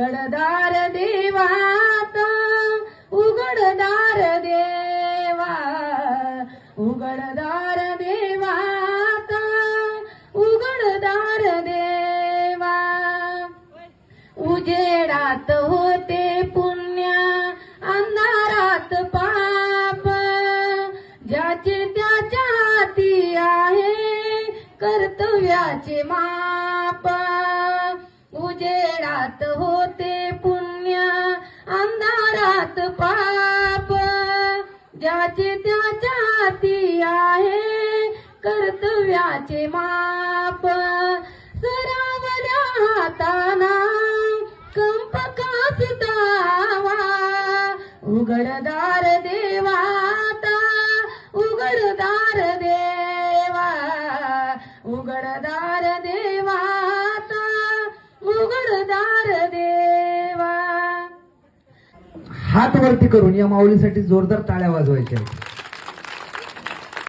उघडदार देवाता उघडदार देवा उघडदार देवाता उघडदार देवा उजेडात होते पुण्य अंधारात पाप ज्याचे त्याच्या हाती आहे कर्तव्याचे माप उजेडात होते पुण्य अंधारात पाप ज्याचे त्याच्या हाती आहे कर्तव्याचे माप सरावल्या हाताना कंप कासतावा उघडदार देवाता उघडदार देवा उघडदार देवाता उघडदार देवा. हात वरती करून या माऊलीसाठी जोरदार टाळ्या वाजवायच्या.